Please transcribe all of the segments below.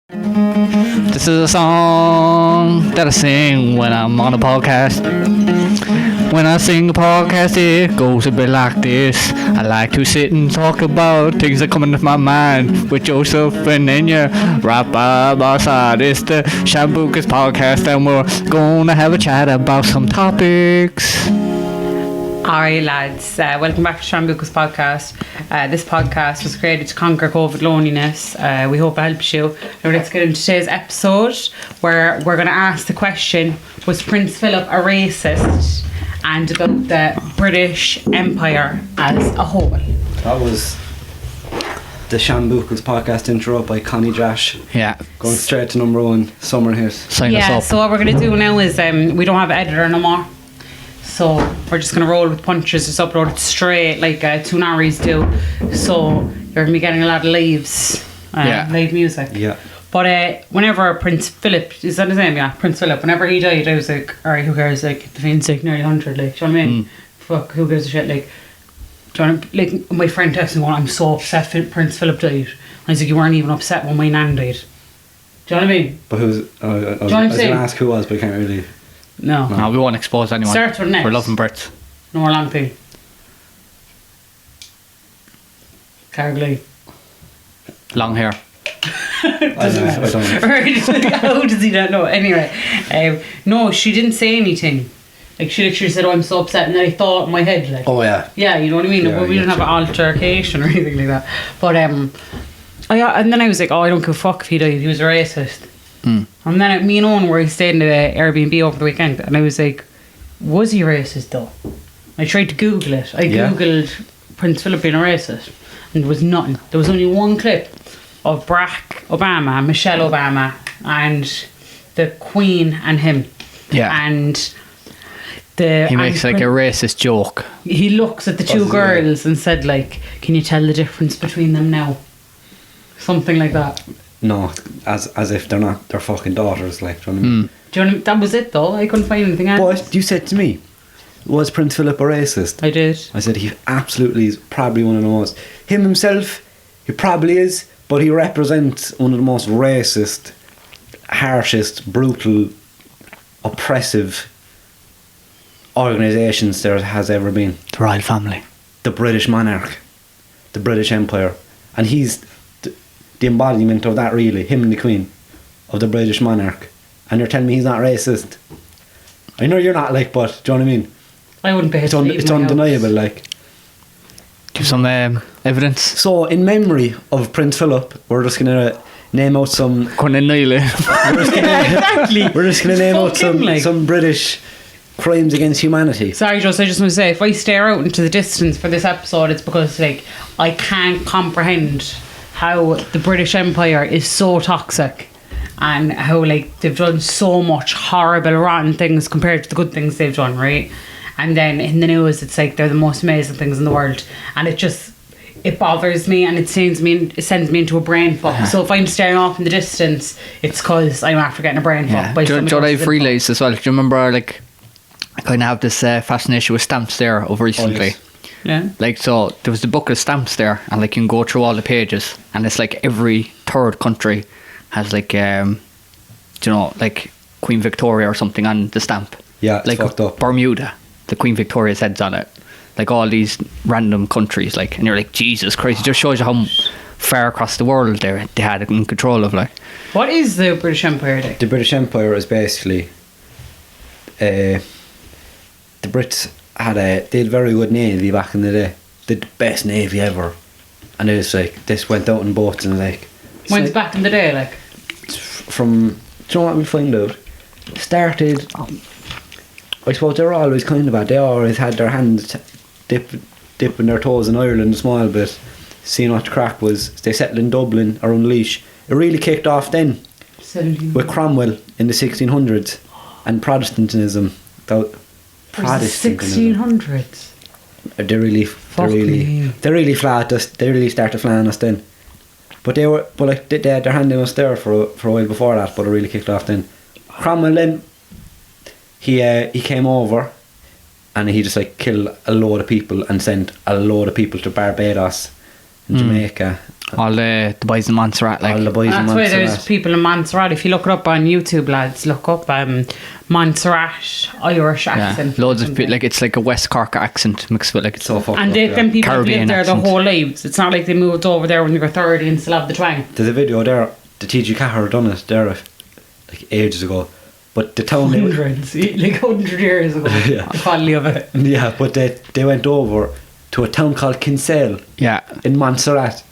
This is a song that I sing when I'm on a podcast. When I sing a podcast, it goes a bit like this. I like to sit and talk about things that come into my mind with Joseph and Enya. Right by my side, it's the Shambukas podcast, and we're gonna have a chat about some topics. Alright lads, welcome back to Shambukas podcast. This podcast was created to conquer COVID loneliness. We hope it helps you. Now let's get into today's episode where we're going to ask the question, was Prince Philip a racist? And about the British Empire as a whole. That was the Shambukas podcast intro by Connie Josh. Yeah. Going straight to number one, summer hit. Sign us Yeah, up. so what we're going to do now is we don't have an editor no more. So we're just going to roll with punches, just upload it straight like Tunaris do. So you're going to be getting a lot of live music. Yeah. But whenever Prince Philip, is that his name? Yeah, Prince Philip. Whenever he died, I was like, alright, who cares? Like, the fiend's like nearly 100. Like, do you know what I mean? Fuck, who gives a shit? Like, do you know, like my friend texted me going, I'm so upset Prince Philip died. And I was like, you weren't even upset when my nan died. Do you know what I mean? But who's... I was going to ask who was, but I can't really... No, we won't expose anyone. Starts with an X. We're loving Brits. No more long thing. Cargley. Long hair. I don't. Right, how does he not know? Anyway, no, she didn't say anything. Like, she literally said, oh, I'm so upset, and then I thought in my head, like... Oh, yeah. Yeah, you know what I mean? Yeah, we didn't have an altercation or anything like that. But, and then I was like, oh, I don't give a fuck if he died, he was a racist. And then me and Owen were staying at the Airbnb over the weekend, and I was like, was he racist though? I tried to Google it. I Googled Prince Philip being a racist, and there was nothing. There was only one clip of Barack Obama, Michelle Obama, and the Queen and him. Yeah. And he makes like a racist joke. He looks at the two girls and said, like, can you tell the difference between them now? Something like that. No, as if they're not their fucking daughters, like, do you know what I mean? Do you know, that was it though. I couldn't find anything else. But you said to me, was Prince Philip a racist? I did. I said he absolutely is probably one of the most... Him himself, he probably is, but he represents one of the most racist, harshest, brutal, oppressive organisations there has ever been. The royal family. The British monarch. The British Empire. And he's the embodiment of that, really, him and the Queen, of the British monarch. And you're telling me he's not racist? I know you're not, like, but do you know what I mean? I wouldn't be. It's undeniable, like. Give some evidence. So, in memory of Prince Philip, we're just gonna name out some. Exactly. We're just gonna name out like. some British crimes against humanity. Sorry, Joe. I just want to say, if I stare out into the distance for this episode, it's because, like, I can't comprehend how the British Empire is so toxic, and how, like, they've done so much horrible, rotten things compared to the good things they've done, right? And then in the news, it's like they're the most amazing things in the world, and it bothers me, and it sends me into a brain fuck. So if I'm staring off in the distance, it's because I'm after getting a brain fuck. By Do I've realised as well, do you remember, like, I kind of have this fascination with stamps there over recently. Oh, yes. Yeah. Like, so there was the book of stamps there, and like you can go through all the pages, and it's like every third country has like like Queen Victoria or something on the stamp. Yeah, it's like fucked up. Bermuda, the Queen Victoria's head's on it. Like all these random countries, like, and you're like, Jesus Christ, it just shows you how far across the world they had it in control of, like. What is the British Empire like? The British Empire is basically the Brits they had a very good navy back in the day. They had the best navy ever, and it was like this went out in boats and like. When's back in the day, like? From, do you know what we'll find out? Started. I suppose they were always kind of bad. They always had their hands dipping their toes in Ireland a small bit, seeing what the crack was. They settled in Dublin or Unleash. It really kicked off then with Cromwell in the 1600s and Protestantism. Protestantism. 1600s. They really flat us. They really started flying us then. But they had their hand in us there for a while before that. But it really kicked off then. Cromwell then. He came over, and he just like killed a load of people and sent a load of people to Barbados in Jamaica. All the boys in Montserrat, like. All the boys in That's why Montserrat. there's people in Montserrat. If you look it up on YouTube, lads, look up Montserrat Irish accent. Loads of people, like, it's like a West Cork accent mixed with, like, it's So fucked And up, them people have Caribbean lived there accent. their whole lives. It's not like they moved over there when they were 30 and still have the twang. There's a video there, the TG Cahir done it there like ages ago. But the town they Hundreds, like 100 years ago. Yeah. The quality of it. yeah, but they went over to a town called Kinsale Yeah. in Montserrat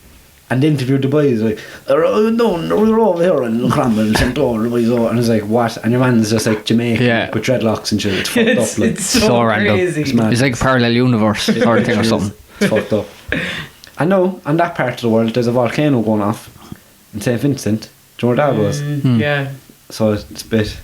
and they interviewed the boys like, oh, no, we're over here in Cranbourne, St. Paul, and it's like, what? And your man's just like Jamaican Yeah. with dreadlocks and shit. It's fucked up. Like, It's so, So random. crazy. It's mad. It's like a parallel universe sort of thing or something. It's fucked up. I know, on that part of the world, there's a volcano going off in St. Vincent. Do you know where that was? Yeah. So it's a bit.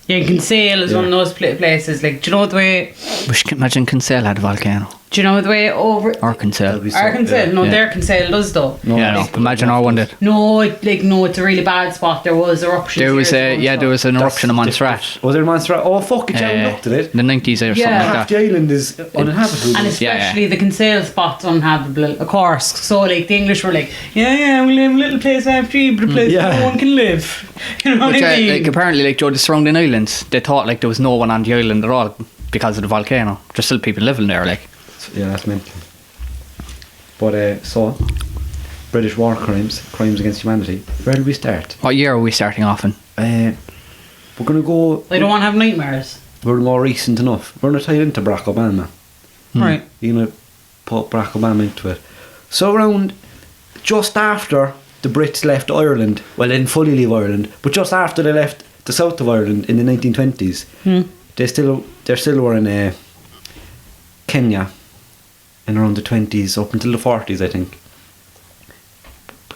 Yeah, Kinsale is one of those places. Like, do you know the way? Wish you could imagine Kinsale had a volcano. Do you know the way over? Or Kinsale. That'd be so- Arkansas? yeah. No, Yeah. their Kinsale does though. No, Yeah, no. like- Imagine our one did. No, it's a really bad spot. There was eruptions. There was years ago, there was an That's eruption in Montserrat. Was there a Montserrat? Oh, fuck it, yeah, we looked at it. The 90s or Yeah. something Half like the that. island is uninhabitable. And especially the Kinsale spot's uninhabitable, of course. So, like, the English were like, yeah, we live in a little place after but a place where Yeah. no one can live. You know what But I mean? like apparently, like Joe, the surrounding islands, they thought like there was no one on the island at all because of the volcano. There's still people living there, like. Yeah, that's mental. But so, British war crimes against humanity. Where do we start? What year are we starting off in? We're gonna go. They don't want to have nightmares. We're more recent enough. We're gonna tie it into Barack Obama. Right. You're gonna put Barack Obama into it. So around just after the Brits left Ireland, well, they didn't fully leave Ireland, but just after they left the south of Ireland in the 1920s, they still were in Kenya in around the 20s up until the 40s, I think.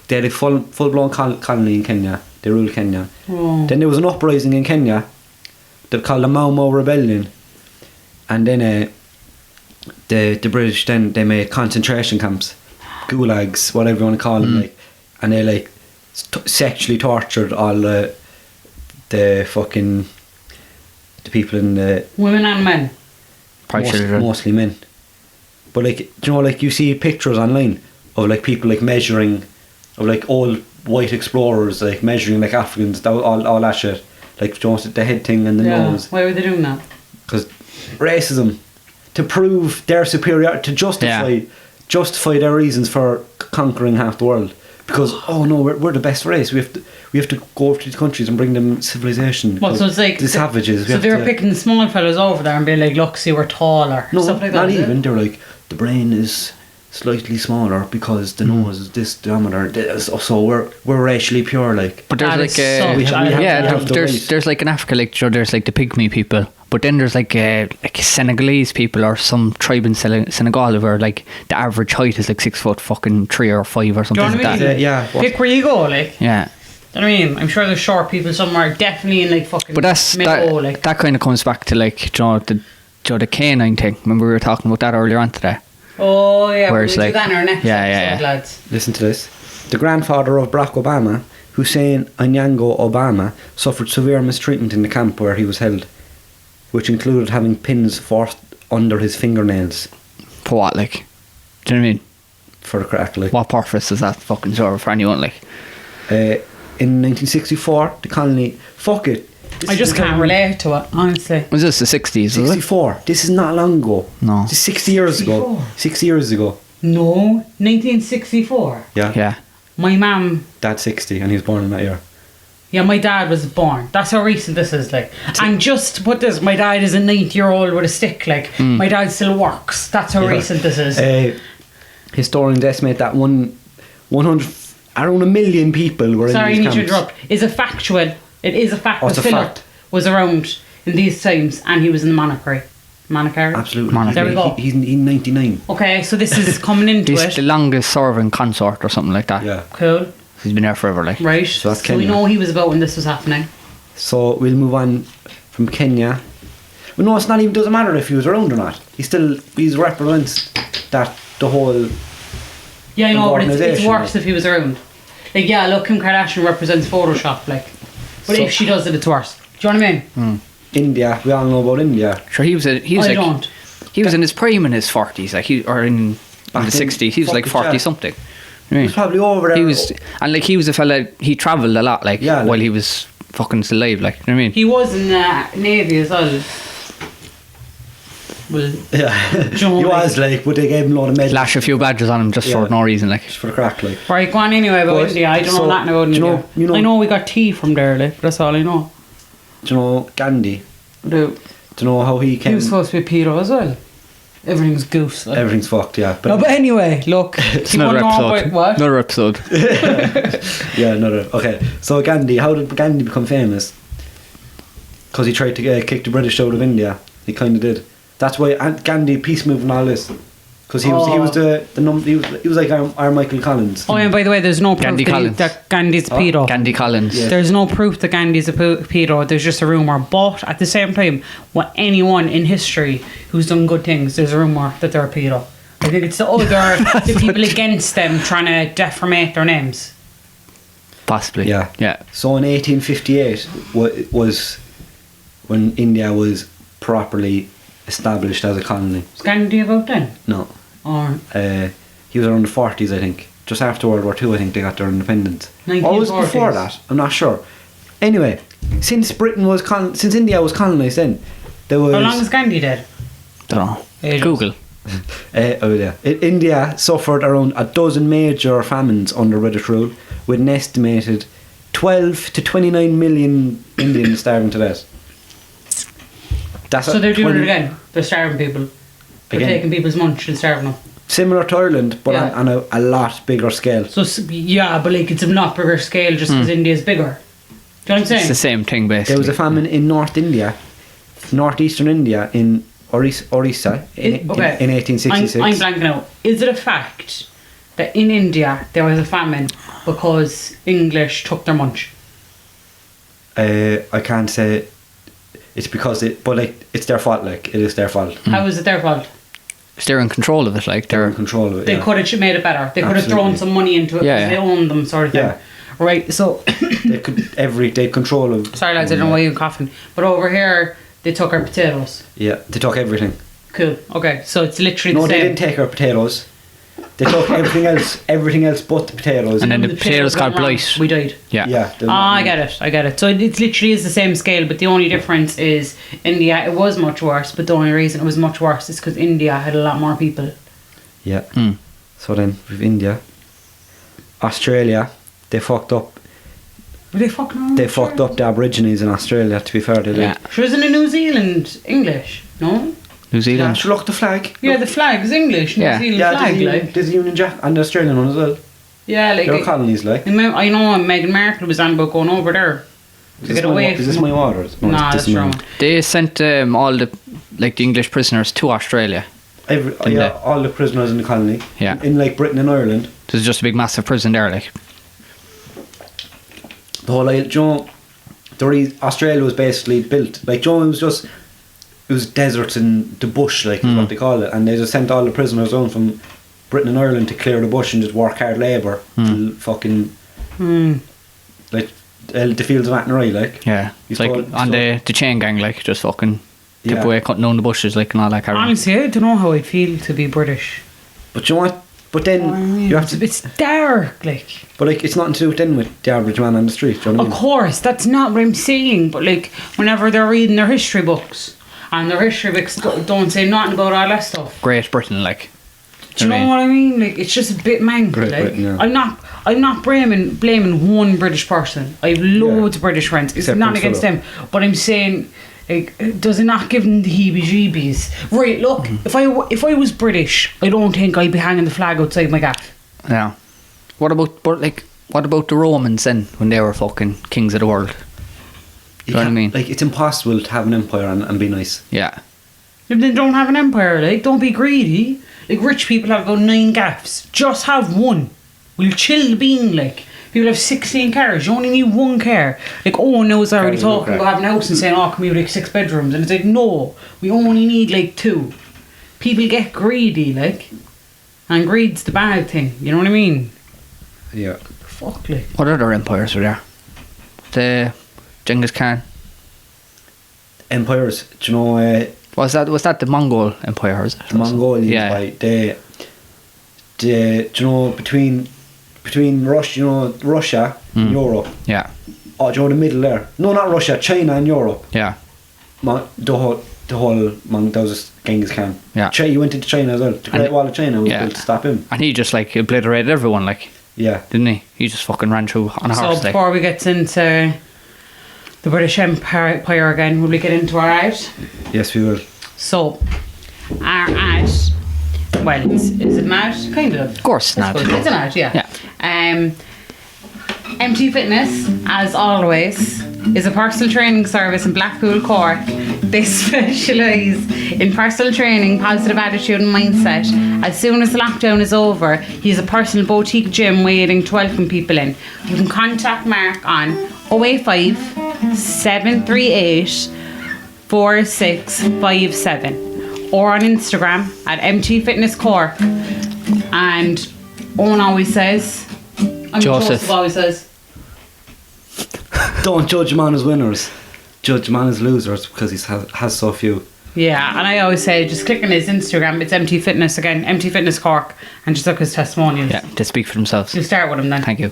They had a full blown colony in Kenya. They ruled Kenya. Oh. Then there was an uprising in Kenya. They called the Mau Mau Rebellion, and then the British they made concentration camps, gulags, whatever you want to call them, like, and they like sexually tortured all the people in the Women and men. Probably children. mostly men. But like, do you know, like you see pictures online of like people like measuring, of like old white explorers like measuring like Africans, all that shit, like, do you know, the head thing and the nose, Why were they doing that? because racism, to prove their superiority, to justify their reasons for conquering half the world. Because oh no, we're the best race. We have to go over to these countries and bring them civilization. Well, so it's like the savages. So they were picking the small fellas over there and being like, "Look, see, we're taller." No, stuff like that. not is it? even. They're like, the brain is slightly smaller because the nose is this diameter. So we're racially pure, like. But there's That like is such- we have the right. there's like in Africa, like Joe, there's like the pygmy people, but then there's like Senegalese people or some tribe in Senegal where like the average height is like 6 foot fucking 3 or 5 or something Do you know like what I that. mean? Yeah. Pick where you go, like. Yeah, Do you know what I mean? I'm sure there's short people somewhere, definitely in like fucking. but that's Mayo, like. that kind of comes back to like the canine thing. Remember we were talking about that earlier on today. Oh yeah, Where we'll it's do like- that in our next yeah, episode, yeah. lads. Listen to this. The grandfather of Barack Obama, Hussein Onyango Obama, suffered severe mistreatment in the camp where he was held, which included having pins forced under his fingernails For what, like? Do you know what I mean? for the crack. Like. What purpose does that fucking serve for anyone, like? In 1964, the colony. Fuck it. This I is just the can't time- relate to it, honestly. Was this the 60s, was it? 64. This is not long ago. No. This is 60 years ago. 64. 60 years ago. No, 1964. Yeah. Yeah. My mum. Dad's 60 and he was born in that year. Yeah, my dad was born. That's how recent this is, like. And just to put this, my dad is a 90-year-old with a stick, like. My dad still works. That's how recent this is. Historians estimate that 100, around 1 million people were Sorry, I in need these to camps. interrupt. Is a factual. It is a fact Oh, that it's a Philip fact. was around in these times and he was in the monarchy. Monarchy? Absolutely. Monarchy. There we go. He's in 99. Okay, so this is coming into He's it. the longest serving consort or something like that. Yeah. Cool. He's been there forever, like. Right. So that's we Kenya. know he was about when this was happening. So we'll move on from Kenya. Well, no, it's not even. Doesn't matter if he was around or not. He represents that the whole. Yeah, I know, but it's organisation, worse if he was around. Like, yeah, look, Kim Kardashian represents Photoshop, like. But So- if she does it, it's worse. Do you know what I mean? India. We all know about India. Sure, he was I like don't. he was in his prime in his 40s, like in the Back in 60s. He was like fucking 40 chat. something. He was probably over there. He was, and like he was a fella. He travelled a lot, like, Yeah, like- while he was fucking still alive. Like, you know what I mean? He was in the Navy as well. Well, Yeah, Joe, he like- was like, but they gave him a load of medals Lash a few badges on him just for Yeah. no reason, like. just for the crack, like. right, go on anyway about But, India. I don't so, know nothing about do you India. know- I know we got tea from there, like, but that's all I know. Do you know Gandhi? Do Do you know how he he came? was supposed to be pedo as well. Everything's goose. Like. Everything's fucked, yeah. No, but anyway, look. It's you another wanna know episode. about what? Another episode. Yeah, another. Okay, so Gandhi, how did Gandhi become famous? Because he tried to kick the British out of India. He kind of did. That's why Gandhi peace movement and all this. Because he was he was like our Michael Collins. Oh, and by the way, there's no proof Gandhi Collins. that Gandhi's a pedo. Gandhi Collins. Yeah. There's no proof that Gandhi's a pedo. There's just a rumour. But at the same time, what anyone in history who's done good things, there's a rumour that they're a pedo. I think it's the people against them trying to defamate their names. Possibly. Yeah. Yeah. So in 1858 was when India was properly established as a colony. Was Gandhi about then? No. Or He was around the 40s, I think. Just after World War II, I think they got their independence. Or was it 1940s. before that? I'm not sure. Anyway, since India was colonised then, there was... how long is Gandhi dead? Don't know. Ages. Google. India suffered around a dozen major famines under British rule, with an estimated 12 to 29 million Indians starving to death. So they're doing it again. They're starving people. They're Again. taking people's munch and starving them. Similar to Ireland, but Yeah. on a lot bigger scale. So yeah, but like it's a lot bigger scale just because India's bigger. Do you know what I'm saying? It's the same thing, basically. There was a famine in northeastern India, in Orissa, in 1866. I'm blanking out. Is it a fact that in India there was a famine because English took their munch? I can't say it's because but like it's their fault. Like it is their fault. How is it their fault? They're in control of it, like They're they're in control of it. They yeah. could have made it better. They could have thrown Absolutely. some money into it Yeah, because they own them, sort of thing. Yeah. Right. So They control of. sorry lads, I don't know why you're coughing. But over here they took our potatoes. Yeah, they took everything. Cool. Okay. So it's literally No, the they same. didn't take our potatoes. They took everything else but the potatoes. And then the potatoes got went wrong, blight. We died. yeah. yeah. I get it. So it literally is the same scale, but the only difference is India, it was much worse, but the only reason it was much worse is because India had a lot more people. Yeah. Hmm. So then with India, Australia, they fucked up. Were they fucking around? They fucked up the Aborigines in Australia. To be fair, they Yeah. did. She was in New Zealand English, no? New Yeah, Zealand. sure, look the flag. Yeah, the flag is English. New Yeah. Zealand Yeah, flag, like. there's a Union Jack and the Australian one as well. Yeah, like. They're colonies, like. I know Meghan Markle was on about going over there to get away Is this from. my waters? No, Nah, this that's is wrong. mine. They sent all the English prisoners to Australia. Yeah, all the prisoners in the colony. Yeah. In like Britain and Ireland. There's just a big massive prison there, like. The whole island, Australia was basically built. Like, it was deserts and the bush, like, is what they call it. And they just sent all the prisoners down from Britain and Ireland to clear the bush and just work hard labour. Till fucking, like, the fields of Athenry, like. Yeah. It's like on the chain gang, like, just fucking tip Yeah. away, cutting down the bushes, like, and all that kind of. Honestly, I don't know how I'd feel to be British. But you know what? But then, you have to... It's dark, like. But, like, it's nothing to do then with the average man on the street, do you know what I Of mean? course, that's not what I'm saying, but like, whenever they're reading their history books, and their history books don't say nothing about all that stuff. Great Britain, like. Do you know what I mean? Like, it's just a bit manky. Great Like, Britain, yeah. I'm not blaming one British person. I have loads of British friends. It's Except not for against Philip. them, but I'm saying, like, does it not give them the heebie-jeebies? Right, look, if I was British, I don't think I'd be hanging the flag outside my gaff. Yeah. What about the Romans then, when they were fucking kings of the world? You know what I can't- mean? Like, it's impossible to have an empire and be nice. Yeah. If they don't have an empire, like, don't be greedy. Like, rich people have about 9 gaffs. Just have one. We'll chill the bean, like. People have 16 cars. You only need 1 car. Like, Owen was already Cars, no talking car. about having a house and saying, oh, can we have like 6 bedrooms? And it's like, no, we only need like 2. People get greedy, like. And greed's the bad thing. You know what I mean? Yeah. Fuck, like. What other empires were there? The Genghis Khan. Empires, do you know, Was that the Mongol Empire? Is it? the Mongolians, Yeah. right, do you know, between between Russia and Europe. Yeah. Oh, do you know the middle there? No, not Russia, China and Europe. Yeah. The whole man, that was Genghis Khan. Yeah. He went into China as well. The Great Wall of China was built to stop him. And he just like obliterated everyone, like, Yeah. didn't he? He just fucking ran through on a So horse. before we get into the British Empire again, will we get into our ad? Yes, we will. So, our ad, well, is it an ad? Kind of. Of course, I not. suppose it's an ad, yeah. MT Fitness, as always, is a personal training service in Blackpool, Cork. They specialise in personal training, positive attitude and mindset. As soon as the lockdown is over, he has a personal boutique gym waiting to welcome people in. You can contact Mark on 085 738 4657 or on Instagram at MT Fitness Cork. And Owen always says, Joseph always says, Don't judge a man as winners. Judge a man as losers because he has so few. yeah, and I always say just click on his Instagram, it's MT Fitness again, MT Fitness Cork, and just look at his testimonials. Yeah, they speak for themselves. You'll start with him then. Thank you.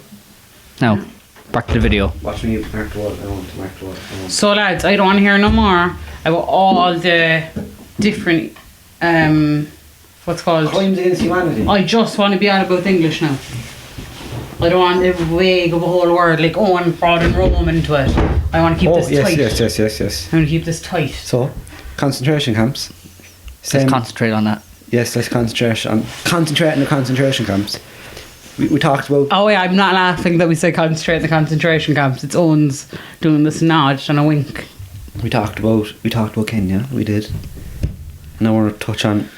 Now, back to the video. Watch me mark the wall. I want to mark the wall. So lads, I don't want to hear no more about all the different what's called Crimes against humanity. I just want to be on about English now. I don't want to vague of a whole word like Owen brought in Rome into it. I want to keep this tight. Yes. I want to keep this tight. So, concentration camps. Let's concentrate on that. Yes, let's concentrate on the concentration camps. We talked about. Oh yeah, I'm not laughing that we say concentrate in the concentration camps. It's Owen's doing this nod and a wink. We talked about Kenya. We did. Now we're going to touch on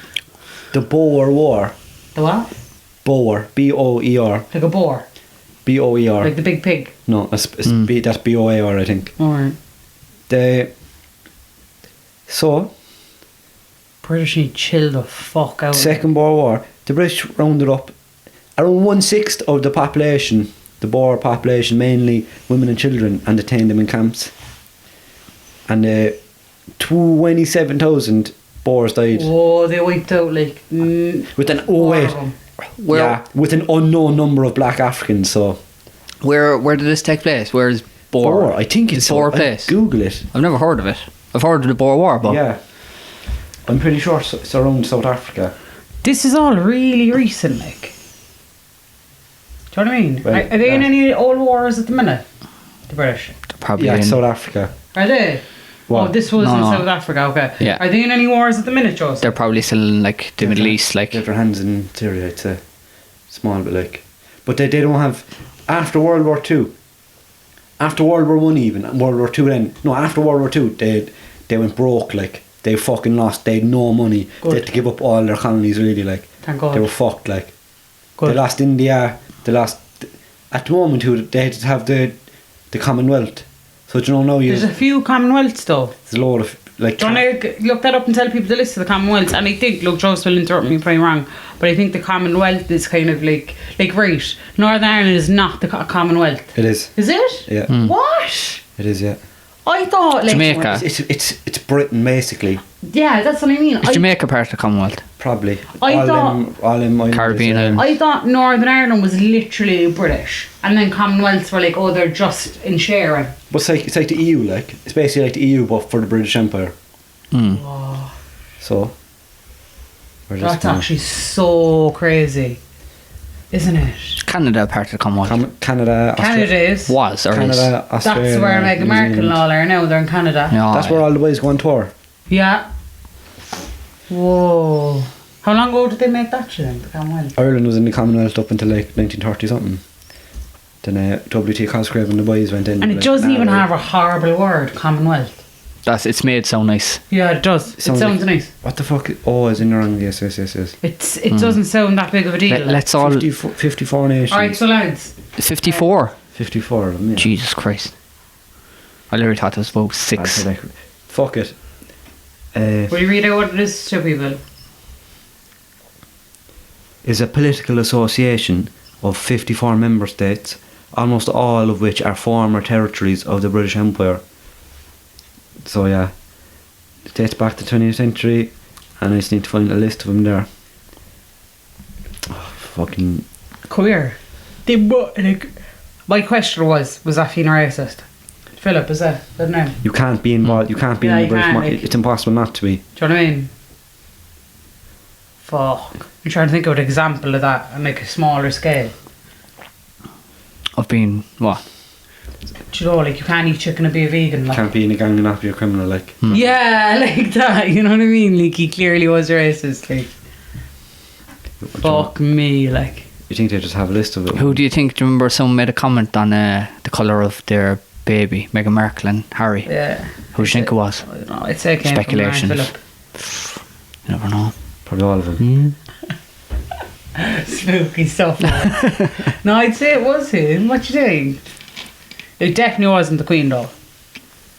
the Boer War. The what? Boer, Boer, Like a boar. Boer. Like the big pig. No, that's Boer, I think. Alright. So British need to chill the fuck out. Second Boer War, the British rounded up around 1/6 of the population, the Boer population, mainly women and children, and detained them in camps. And 27,000 Boers died. Oh, they wiped out like. With an with an unknown number of black Africans. So Where did this take place? Where is Boer? I think it's Boer place. Google it. I've never heard of it. I've heard of the Boer War, but Yeah, I'm pretty sure it's around South Africa. This is all really recent, like. Do you know what I mean? Well, are they in any old wars at the minute? The British? they're probably Yeah, in. South Africa. Are they? What? Oh, this was No, in no. South Africa, okay. Yeah. Are they in any wars at the minute, Joseph? They're probably still in like the Middle East, like. They have their hands in Syria, I'd say. Small bit like. But they don't have. After World War Two. After World War One, even and World War Two. Then no, after World War Two, they went broke. Like they fucking lost. They had no money. Good. They had to give up all their colonies. Really, like Thank God. they were fucked. Like Good. they lost India. They lost. At the moment, they had to have the Commonwealth. So do you know now There's a few Commonwealths though. there's a lot of like. Do you want to look that up and tell people the list of the Commonwealths? And I think, look, Joseph will interrupt me if I'm wrong, but I think the Commonwealth is kind of like right, Northern Ireland is not the Commonwealth. It is. Is it? Yeah. What? It is. Yeah. I thought like Jamaica. It's Britain basically. Yeah, that's what I mean. Is Jamaica part of the Commonwealth? Probably. I all thought- them islands, Caribbean islands. I thought Northern Ireland was literally British, and then Commonwealths were like, oh, they're just in sharing. But it's like the EU, like it's basically like the EU, but for the British Empire. Oh, So we're just that's actually so crazy, isn't it? Canada part of the Commonwealth. Canada. Canada is. Was or is. Canada, Australia. That's where Meghan New Markle and Zealand. all are now. They're in Canada. No, That's where all the boys go on tour. Yeah. Whoa. How long ago did they make that to them? The Commonwealth? Ireland was in the Commonwealth up until like 1930 something. Then W.T. Cosgrave and the boys went in. And it like, doesn't even right. have a horrible word, Commonwealth. it's made so nice. Yeah, it does. It sounds like- nice. What the fuck? Oh, is in the wrong? Yes. It doesn't sound that big of a deal. Let's all 54 nations. Alright, so lads. 54. 54 of them. Yeah. Jesus Christ. I literally thought it was about 6. Like, fuck it. Will you read out what it is to people? Is a political association of 54 member states, almost all of which are former territories of the British Empire. So yeah, it dates back to the 20th century, and I just need to find a list of them there. Oh, fucking. Queer. My question was that Fianna racist? Philip, is that the name? You can't be involved. You can't be Yeah, in the you British can't, monarchy. like- It's impossible not to be. Do you know what I mean? Fuck. I'm trying to think of an example of that on like a smaller scale. Of being what? Do you know, like you can't eat chicken and be a vegan. Like. Can't be in a gang and not be a criminal. Like Yeah, like that. You know what I mean? Like he clearly was racist. Like fuck me. Like you think they just have a list of it? Who do you think? Do you remember someone made a comment on the colour of their baby, Meghan Markle and Harry? yeah. Who do you think it was? I don't know. I'd say it came Speculation. from Philip. You never know. Probably all of them. Spooky stuff. No, I'd say it was him. What you think? It definitely wasn't the Queen though.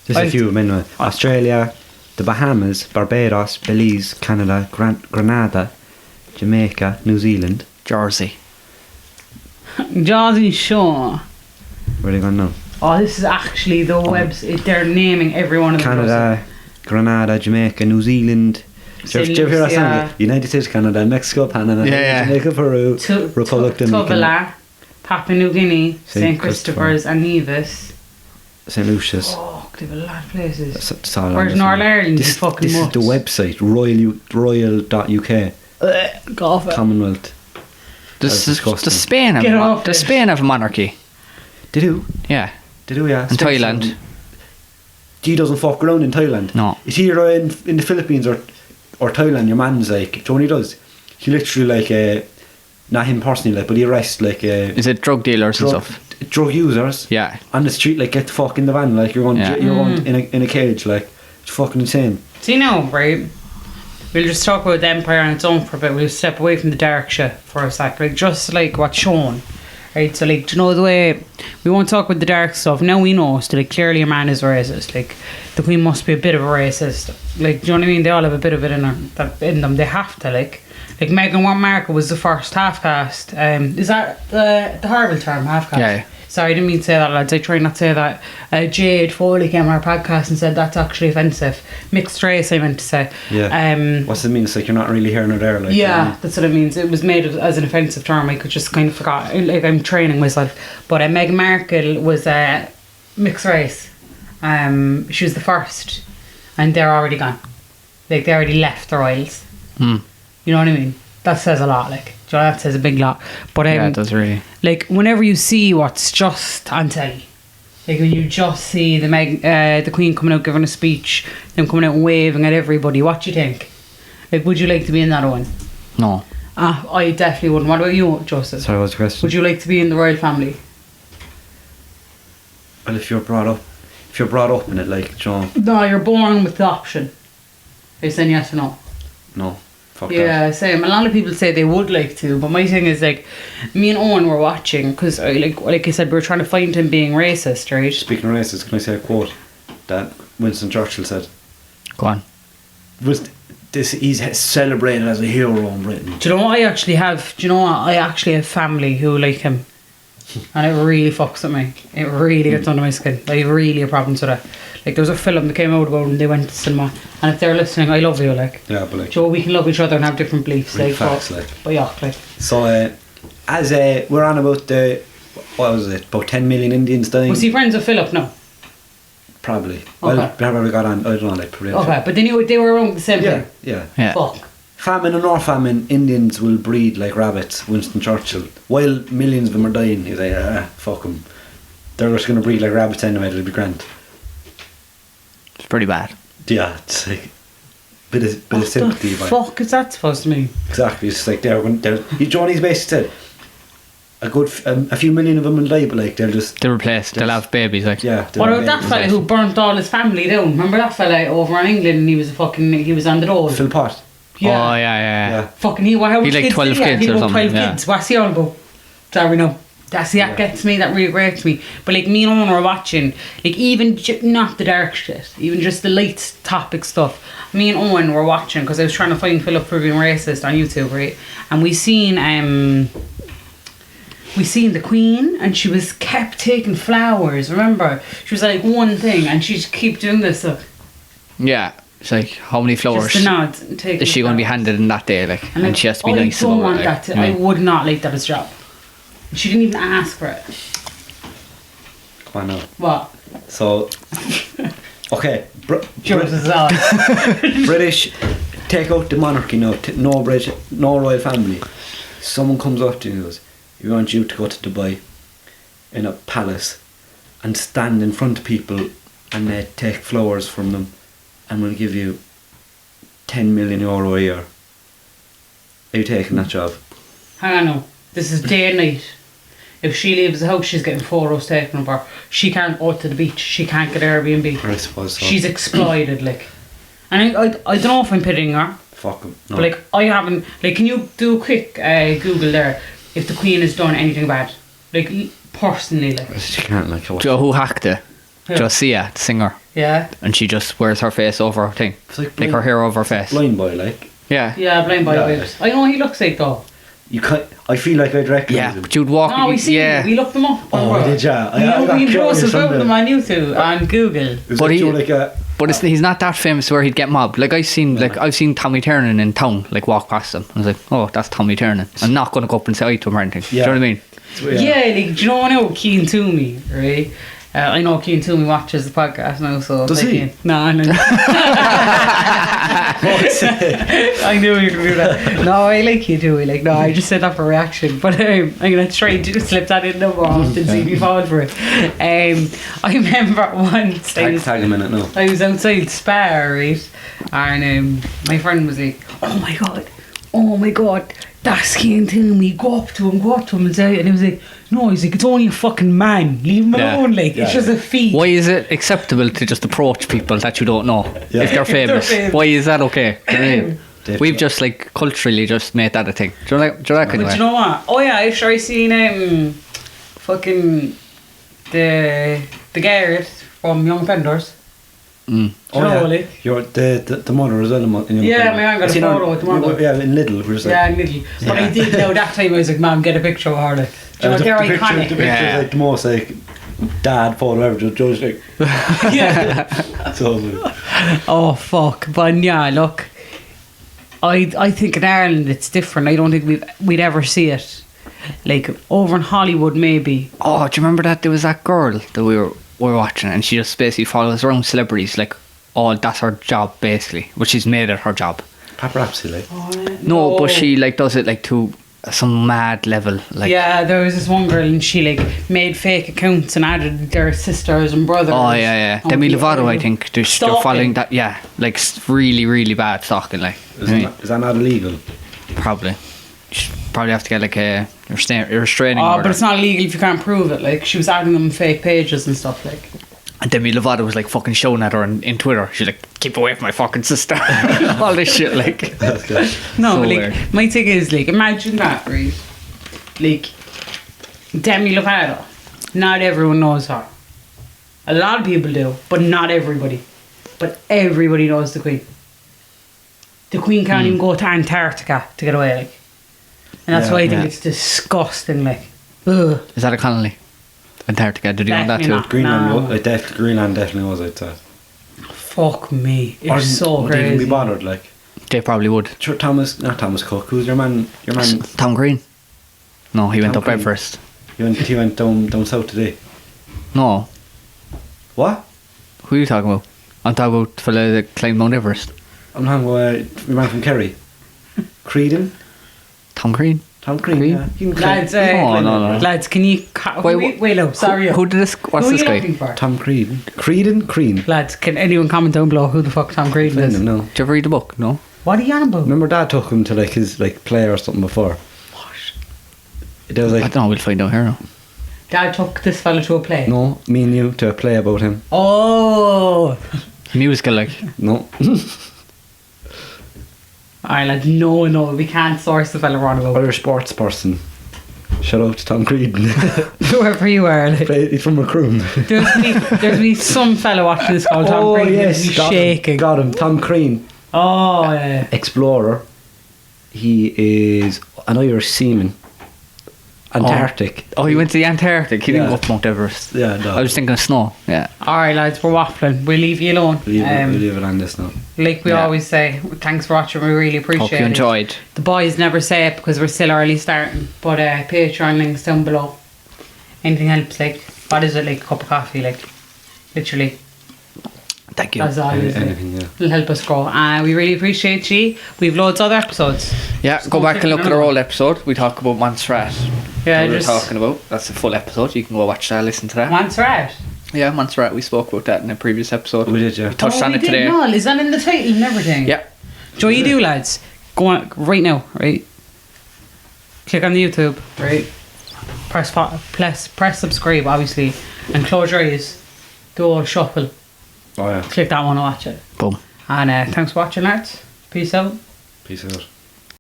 Just a few of them anyway. Australia, the Bahamas, Barbados, Belize, Canada, Grenada, Jamaica, New Zealand. Jersey. Jersey Shore. Where are they going now? Oh, this is actually the website. They're naming every one of them. Canada, Grenada, Jamaica, New Zealand. Did you ever hear that Lucia. song? United States, Canada, Mexico, Panama, Yeah. Jamaica, Peru, Republic Dominican, Tuvalu, Papua New Guinea, Saint St. Christopher's and Nevis. St. Lucius. Oh, they have a lot of places. That's all Where's on Northern Ireland? This, You fucking this is mutt. the website, royal.uk, Go off it. Commonwealth. Does disgusting. Spain Get off have, does it. Spain have a monarchy? They do. Yeah. They do, yeah. And Thailand. He doesn't fuck around in Thailand. No. Is he either in the Philippines or Thailand? Your man's like, do you know what he does? He literally like, not him personally, like, but he arrests like Is it drug dealers and stuff? drug users. Yeah. On the street, like, get the fuck in the van, like you're going, Yeah. you're going in a cage, like it's fucking insane. So you know, right? We'll just talk about the Empire on its own for a bit. We'll step away from the dark shit for a sec. Like, just like what's shown. Right, so like, do you know the way we won't talk about the dark stuff? Now we know, so like clearly a man is racist. Like the Queen must be a bit of a racist. Like, do you know what I mean? They all have a bit of it in them. They have to like Meghan Markle was the first half caste. Is that the horrible term, half caste? Yeah. Sorry, I didn't mean to say that, lads. I try not to say that. Jade Foley came on our podcast and said that's actually offensive. Mixed race, I meant to say. Yeah. What's it mean? It's like you're not really here nor there. Like, Yeah, that's what it means. It was made as an offensive term. I could just kind of forgot. Like I'm training myself. But Meghan Markle was mixed race. She was the first, and they're already gone. Like they already left the royals. Hmm. You know what I mean? That says a lot. Like, do you know, that says a big lot. But Yeah, it does really. like whenever you see what's just on telly, like when you just see the Queen coming out giving a speech, them coming out and waving at everybody, what do you think? Like, would you like to be in that one? No. I definitely wouldn't. What about you, Joseph? Sorry, what's the question? Would you like to be in the royal family? Well, if you're brought up in it, like, John, No, you're born with the option. Are you saying yes or no? no, fuck that. Yeah, same. A lot of people say they would like to, but my thing is like, me and Owen were watching because, like I said, we were trying to find him being racist, right? Speaking of races, can I say a quote that Winston Churchill said? Go on. He's celebrated as a hero in Britain. Do you know what I actually have? Do you know what? I actually have family who like him. And it really fucks with me. It really gets under my skin. I really have problems with it. Like, there was a film that came out about him, they went to cinema. And if they're listening, I love you, like. Yeah, but like, Joe, we can love each other and have different beliefs. Real Like, facts, but, like. but yeah, like. so as we're on about what was it? About 10 million Indians dying. Was he friends with Philip? No. Probably. Well, Okay. whenever we got on, I don't know, like probably. Okay, but they were around the same Yeah, thing. yeah. Yeah. Fuck. Famine and North famine, Indians will breed like rabbits. Winston Churchill. While millions of them are dying, he's like, fuck them. They're just gonna breed like rabbits anyway. It'll be grand. It's pretty bad. Yeah, it's like bit of What sympathy. the Like. fuck is that supposed to mean? Exactly. It's like Johnny's basically said a few million of them will die, but like they'll just They'll replace. They'll have babies. Like. yeah. What about that fella who burnt all his family down? Remember that fella over in England and he was on the road? Phil Pot? Oh yeah. Yeah. Fucking how much like kids 12 did he have? kids He or had something, 12 yeah. kids. What's he on about? Sorry, no. That gets me, that really grates me. But like me and Owen were watching, like even not the dark shit, even just the light topic stuff. Me and Owen were watching because I was trying to find Philip for being racist on YouTube, right? And we seen the Queen and she was kept taking flowers, remember? She was like one thing and she just keep doing this stuff. Yeah. It's like how many flowers Just the nods and taking is she going to be flowers. handed in that day? Like, and she has to be nice I don't about want it. that Like, I would not like that as a job. She didn't even ask for it. Come on now. What? So, okay, Joseph on. British, take out the monarchy now. No British, no royal family. Someone comes up to you and goes, "We want you to go to Dubai in a palace and stand in front of people and take flowers from them, and we'll give you 10 million euro a year." Are you taking that job? Hang on now. This is day and night. If she leaves the house, she's getting photos taken of her. She can't go to the beach. She can't get Airbnb. I suppose so. She's exploited, like. And I don't know if I'm pitying her. Fuck 'em. No. But like, I haven't. Like, can you do a quick Google there if the Queen has done anything bad? Like, personally, like. She can't, like, what? Joe, who hacked it? Who? Josia, the singer. Yeah. And she just wears her face over her thing. It's like Like her hair over her face. blind boy, like. Yeah. Yeah, blind by Yeah. vibes. I know what he looks like though. You can't. I feel like I'd recognise Yeah, him. but you'd walk. No, we see yeah. we looked them up. Oh, did ya? I got Me and curious Joseph on found the- them on YouTube on Google. It was But like, he- you know, like a. But he's not that famous where he'd get mobbed. Like I've seen Tommy Tiernan in town, like walk past him. I was like, oh, that's Tommy Tiernan. I'm not going to go up and say hi to him or anything. Do you know what I mean? Yeah, like, do you know I know Keane Toomey, right? I know Keane Toomey watches the podcast now, so Does he? No, no. I knew you could do that. No, I like you, Toomey. Like, no, I just said that for reaction. But I'm gonna try to slip that in more often and see if you fall for it. I remember once Tag him in it now. I was outside Spa, right? And my friend was like, oh my god, that's Keane Toomey, go up to him and say, and he was like, no, he's like, it's only a fucking man, leave him Yeah. alone, like, it's just a feat. Why is it acceptable to just approach people that you don't know Yeah. if they're famous? famous. Why is that okay? Do you know what I mean? Dave, We've yeah. just like culturally just made that a thing. Do you reckon? But you know what? Oh yeah, I seen fucking the guard from Young Offenders. Mm. Do you know, like? You're the mother as well. Yeah, my man got a photo with the mother. Yeah, in Lidl. We're just like, Yeah, middle. But I did know that time I was like, man, get a picture of her, like. Do you know, they're the iconic. picture Yeah. is like the most like dad photo ever. Just like Yeah. so good. Oh fuck, but yeah, look, I think in Ireland it's different. I don't think we'd ever see it. Like over in Hollywood, maybe. Oh, do you remember that there was that girl that we were watching, and she just basically follows around celebrities like, oh, that's her job basically, but she's made it her job. Paparazzi, like. No, but she like does it like to some mad level, like. Yeah, there was this one girl and she like made fake accounts and added their sisters and brothers. Oh yeah. And Demi people- Lovato, I think, they're Stalking. following that. Yeah, like really, really bad stalking. Like, Is that not illegal? probably. You should probably have to get like a restraining Oh, order. but it's not illegal if you can't prove it. Like she was adding them fake pages and stuff. Like. And Demi Lovato was like fucking shouting at her in Twitter. She's like, keep away from my fucking sister. All this shit, like. That's good. No, So like weird. my thing is like imagine that, right? Like Demi Lovato. Not everyone knows her. A lot of people do, but not everybody. But everybody knows the Queen. The Queen can't even go to Antarctica to get away, like. And that's Yeah, why I think yeah. it's disgusting, like. Ugh. Is that a Connolly? Antarctica, did you know that Definitely too? not. Greenland, No. like Greenland definitely was outside. Fuck me. It's so Would they even crazy. be bothered, like. They probably would. Sure, not Thomas Cook. Who's your man? Your man. Tom Green? No, he went Tom up Green. Everest. He went down south today. No, What? who are you talking about? I'm talking about the fella that climbed Mount Everest. I'm talking about your man from Kerry. Creedon? Tom Green? Tom Crean, Green? yeah. He can Lads, climb- No. lads, can you... Wait, no, sorry. Who did this? What's Who are this you guy? looking for? Tom Creedon. Creedon? Crean. Lads, can anyone comment down below who the fuck Tom Green I is? don't know. Did you ever read the book? No? What are you on about? Remember Dad took him to like his like play or something before. There was I like don't know, we'll find out here now. Dad took this fella to a play. no, me and you to a play about him. Oh! Musical, like. No. Ireland, no, we can't source the fella wrong about. Irish sports person. Shout out to Tom Creedon. Whoever you are. Like. He's from Macroom. There's me some fella watching this called Tom Green. He's shaking. Got him. Tom Crean. Oh, yeah. Explorer. He is an Irish seaman. Antarctic. Oh, he went to the Antarctic. He didn't Yeah. go up Mount Everest. Yeah, no. I was thinking of snow. Yeah. Alright, lads, we're waffling. We'll leave you alone. We'll leave it on this now. Like we Yeah. always say, thanks for watching. We really appreciate Hope you it. enjoyed. The boys never say it because we're still early starting. But Patreon links down below. Anything helps, like, what is it, like a cup of coffee, like, literally. Thank you. That's all it is, like. Anything, yeah. It'll help us grow. We really appreciate you. We've loads of other episodes. Yeah, Just go back check and look at them our out. old episode. We talk about Montserrat. Yeah, What we were just talking about. That's a full episode. You can go watch that, listen to that. Montserrat. Yeah, Montserrat. We spoke about that in a previous episode. We did, yeah. We touched on we it did today. and all. Is that in the title and everything? Yeah. So what you do, lads, go on right now, right? Click on the YouTube, right? Press subscribe, obviously, and close your eyes. Do a shuffle. Oh, yeah. Click that one to watch it. Boom. And thanks for watching, lads. Peace out. Peace out.